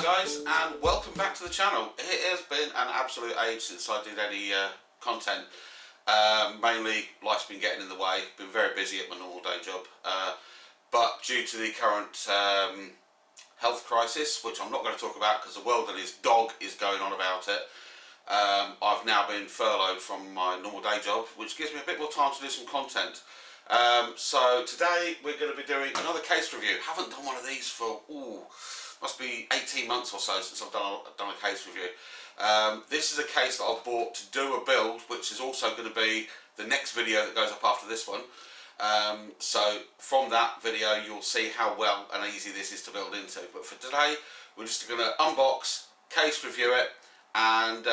guys, and welcome back to the channel. It has been an absolute age since I did any content. Mainly life's been getting in the way, been very busy at my normal day job, but due to the current health crisis, which I'm not going to talk about because the world and his dog is going on about it, I've now been furloughed from my normal day job, which gives me a bit more time to do some content. So today we're going to be doing another case review. Haven't done one of these for must be 18 months or so since I've done a case review. This is a case that I've bought to do a build, which is also going to be the next video that goes up after this one. So from that video you'll see how well and easy this is to build into. But for today we're just going to unbox, case review it, and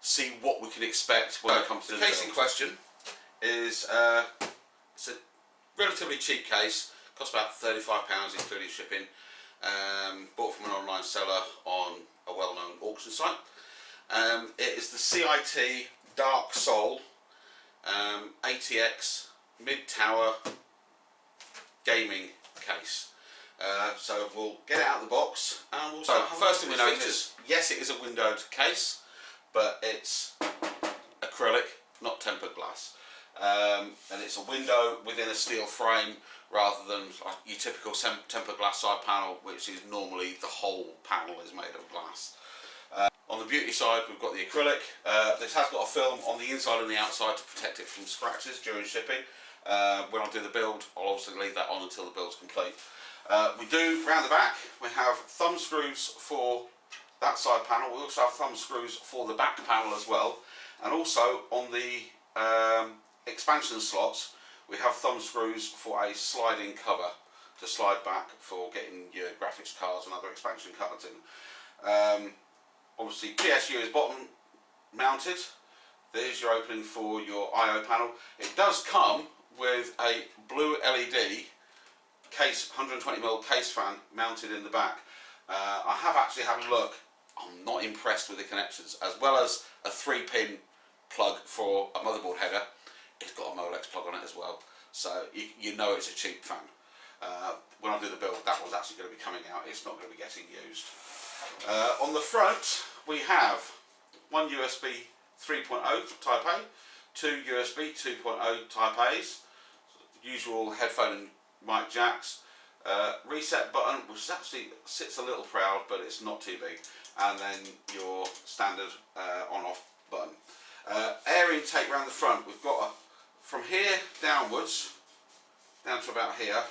see what we can expect when it comes to the case in question. Is it's a relatively cheap case, costs about £35 including shipping. Bought from an online seller on a well-known auction site. It is the CIT Dark Soul ATX mid-tower gaming case. So we'll get it out of the box and we'll start. First thing we notice, yes, it is a windowed case, but it's acrylic, not tempered glass. And it's a window within a steel frame rather than your typical tempered glass side panel, which is normally the whole panel is made of glass. On the beauty side we've got the acrylic. This has got a film on the inside and the outside to protect it from scratches during shipping. When I do the build I'll obviously leave that on until the build's complete. We do, round the back, we have thumb screws for that side panel. We also have thumb screws for the back panel as well, and also on the expansion slots we have thumb screws for a sliding cover to slide back for getting your graphics cards and other expansion cards in. Obviously PSU is bottom mounted. There's your opening for your I/O panel. It does come with a blue LED case, 120mm case fan mounted in the back. I have actually had a look. I'm not impressed with the connections, as well as a 3-pin plug for a motherboard header. It's got a Molex plug on it as well, so you know it's a cheap fan. When I do the build that was actually going to be coming out, it's not going to be getting used. On the front we have one USB 3.0 Type A, two USB 2.0 Type A's, usual headphone and mic jacks, reset button which actually sits a little proud but it's not too big, and then your standard on-off button. Air intake around the front, we've got from here downwards, down to about here,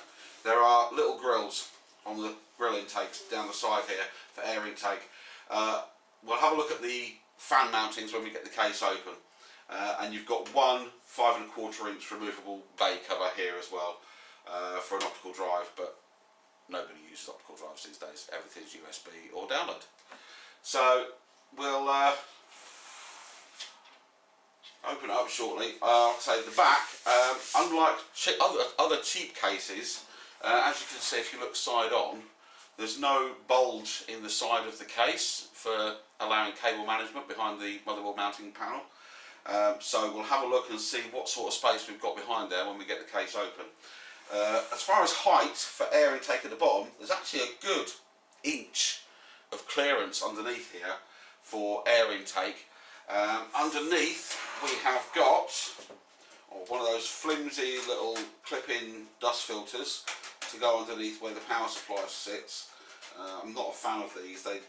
there are little grills on the grill intakes down the side here for air intake. We'll have a look at the fan mountings when we get the case open. And you've got one 5¼ inch removable bay cover here as well for an optical drive, but nobody uses optical drives these days. Everything's USB or download. So we'll open it up shortly. I'll say the back, unlike other cheap cases, as you can see if you look side on, there's no bulge in the side of the case for allowing cable management behind the motherboard mounting panel. So we'll have a look and see what sort of space we've got behind there when we get the case open. As far as height for air intake at the bottom, there's actually a good inch of clearance underneath here for air intake. Underneath we have got one of those flimsy little clip-in dust filters to go underneath where the power supply sits. I'm not a fan of these, they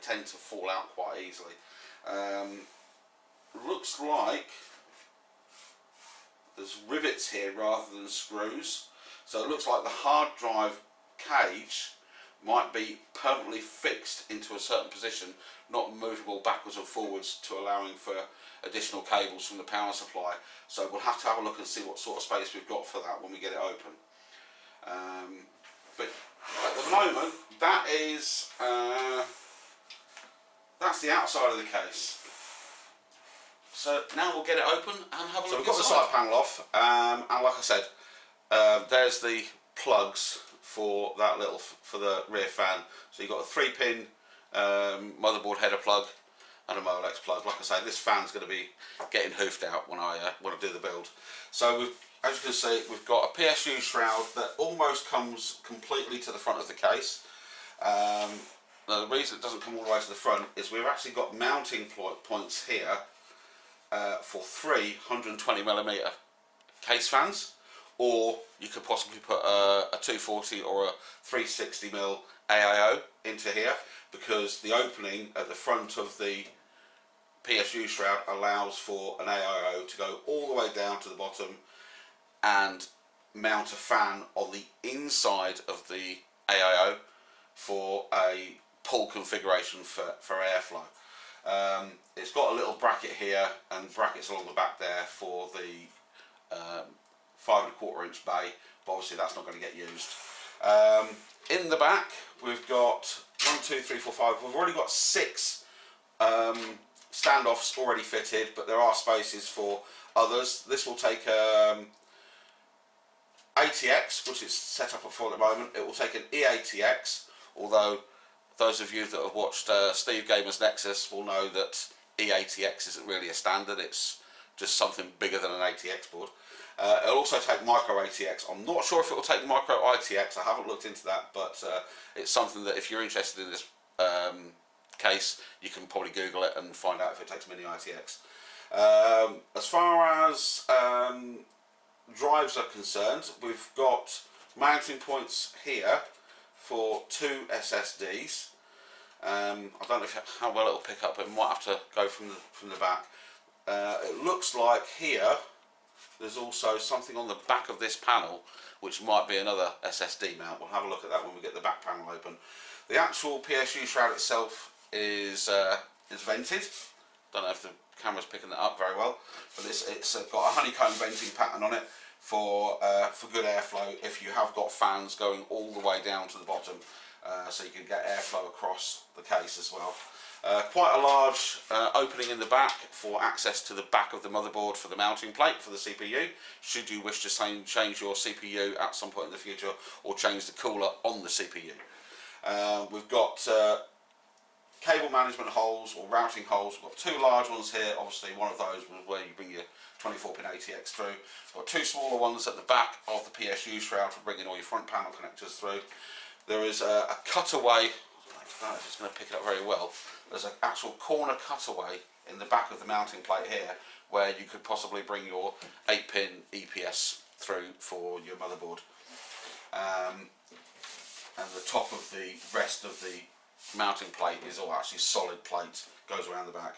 tend to fall out quite easily. Looks like there's rivets here rather than screws, so it looks like the hard drive cage might be permanently fixed into a certain position, not movable backwards and forwards to allowing for additional cables from the power supply. So we'll have to have a look and see what sort of space we've got for that when we get it open. But at the moment that is that's the outside of the case. So now we'll get it open and have a look. So we've got the side panel off, and like I said, there's the plugs for that for the rear fan. So you've got a 3-pin motherboard header plug and a Molex plug. Like I say, this fan's going to be getting hoofed out when I do the build. So as you can see, we've got a PSU shroud that almost comes completely to the front of the case. Now, the reason it doesn't come all the way to the front is we've actually got mounting points here for 320mm case fans, or you could possibly put a 240 or a 360mm AIO into here, because the opening at the front of the PSU shroud allows for an AIO to go all the way down to the bottom and mount a fan on the inside of the AIO for a pull configuration for airflow. It's got a little bracket here and brackets along the back there for the 5 1/4 inch bay, but obviously that's not going to get used. In the back we've got 1, 2, 3, 4, 5. We've already got 6 standoffs already fitted, but there are spaces for others. This will take ATX, which is set up for at the moment. It will take an EATX, although those of you that have watched Steve Gamer's Nexus will know that EATX isn't really a standard, it's just something bigger than an ATX board. It'll also take micro ATX. I'm not sure if it will take micro ITX, I haven't looked into that, but it's something that if you're interested in this case, you can probably Google it and find out if it takes mini ITX. As far as drives are concerned, we've got mounting points here for 2 SSDs. I don't know how well it'll pick up, but it might have to go from the back. It looks like here there's also something on the back of this panel which might be another SSD mount. We'll have a look at that when we get the back panel open. The actual PSU shroud itself is vented. Don't know if the camera's picking that up very well, but it's got a honeycomb venting pattern on it for good airflow if you have got fans going all the way down to the bottom, so you can get airflow across the case as well. Quite a large opening in the back for access to the back of the motherboard for the mounting plate for the CPU, should you wish to change your CPU at some point in the future, or change the cooler on the CPU. We've got cable management holes or routing holes. We've got 2 large ones here. Obviously one of those was where you bring your 24-pin ATX through. We've got 2 smaller ones at the back of the PSU shroud for bringing all your front panel connectors through. There is a cutaway, I don't know if it's going to pick it up very well, there's an actual corner cutaway in the back of the mounting plate here where you could possibly bring your 8-pin EPS through for your motherboard. And the top of the rest of the mounting plate is all actually solid plate, goes around the back.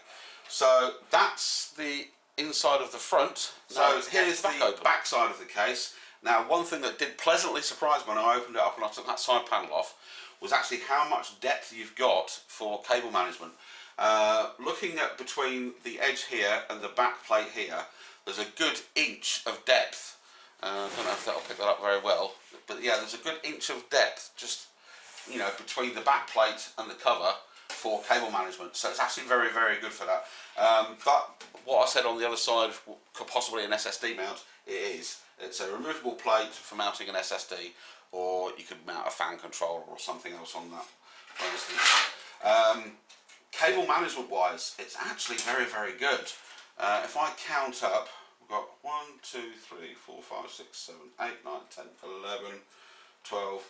So that's the inside of the front. So here's the back side of the case. Now, one thing that did pleasantly surprise me when I opened it up and I took that side panel off was actually how much depth you've got for cable management. Looking at between the edge here and the back plate here, there's a good inch of depth. I don't know if that'll pick that up very well, but yeah, there's a good inch of depth just, you know, between the back plate and the cover for cable management. So it's actually very, very good for that. But what I said on the other side, could possibly an SSD mount, it is. It's a removable plate for mounting an SSD, or you could mount a fan controller or something else on that, for instance. Cable management wise, it's actually very, very good. If I count up, we've got 1, 2, 3, 4, 5, 6, 7, 8, 9, 10, 11, 12.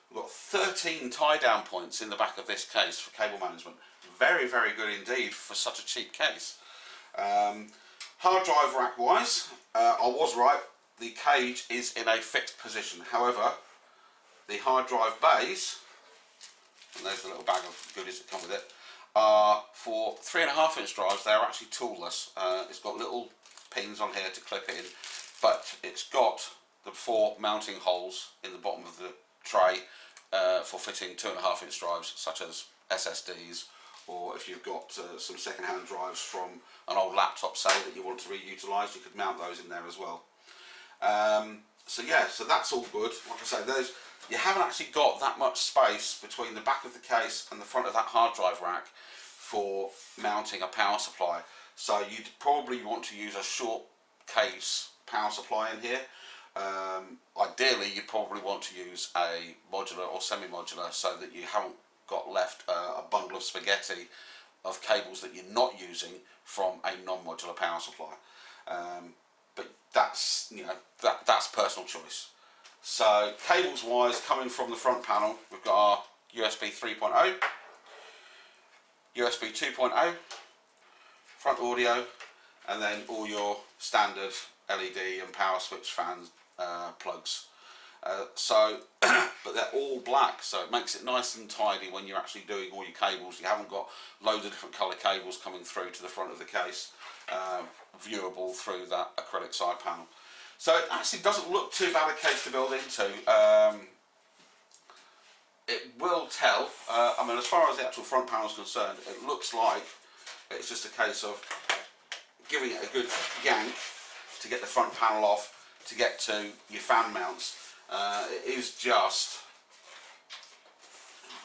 We've got 13 tie-down points in the back of this case for cable management. Very, very good indeed for such a cheap case. Hard drive rack wise, I was right, the cage is in a fixed position. However, the hard drive bays, and there's the little bag of goodies that come with it, are for 3.5 inch drives. They're actually toolless. It's got little pins on here to clip in, but it's got the 4 mounting holes in the bottom of the tray for fitting 2.5 inch drives such as SSDs, or if you've got some second-hand drives from an old laptop, say, that you want to reutilise, you could mount those in there as well. So yeah, so that's all good. Like I say, you haven't actually got that much space between the back of the case and the front of that hard drive rack for mounting a power supply. So you'd probably want to use a short case power supply in here. Ideally, you probably want to use a modular or semi-modular so that you haven't got left a bundle of spaghetti of cables that you're not using from a non-modular power supply. But that's, you know, that's personal choice. So cables wise, coming from the front panel, we've got our USB 3.0. USB 2.0, front audio, and then all your standard LED and power switch fans plugs. But they're all black, so it makes it nice and tidy when you're actually doing all your cables. You haven't got loads of different colour cables coming through to the front of the case, viewable through that acrylic side panel. So it actually doesn't look too bad a case to build into. It will tell, I mean, as far as the actual front panel is concerned, it looks like it's just a case of giving it a good yank to get the front panel off, to get to your fan mounts. It is just,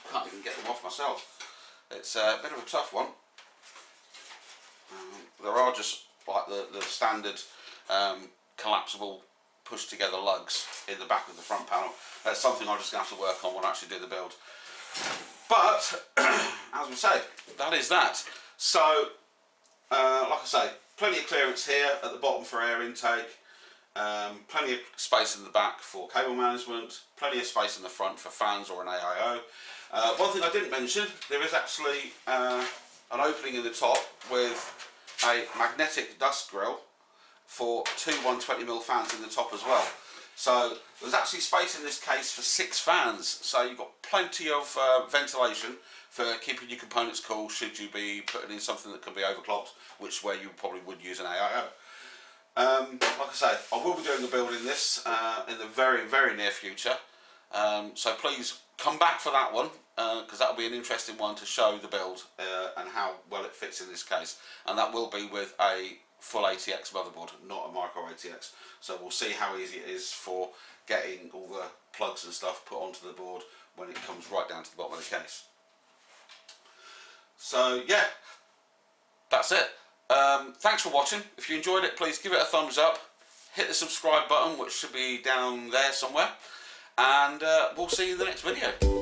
I can't even get them off myself. It's a bit of a tough one. There are just like the standard collapsible push together lugs in the back of the front panel. That's something I'm just going to have to work on when I actually do the build. But as we say, that is that. So like I say, plenty of clearance here at the bottom for air intake, plenty of space in the back for cable management, plenty of space in the front for fans or an AIO. One thing I didn't mention, there is actually an opening in the top with a magnetic dust grill for two 120mm fans in the top as well. So there's actually space in this case for 6 fans, so you've got plenty of ventilation for keeping your components cool should you be putting in something that can be overclocked, which where you probably would use an AIO. Like I say, I will be doing the build in this in the very, very near future, so please come back for that one, because that'll be an interesting one to show the build and how well it fits in this case, and that will be with a full ATX motherboard, not a micro ATX. So we'll see how easy it is for getting all the plugs and stuff put onto the board when it comes right down to the bottom of the case. So yeah, that's it. Thanks for watching. If you enjoyed it, please give it a thumbs up, hit the subscribe button, which should be down there somewhere, and we'll see you in the next video.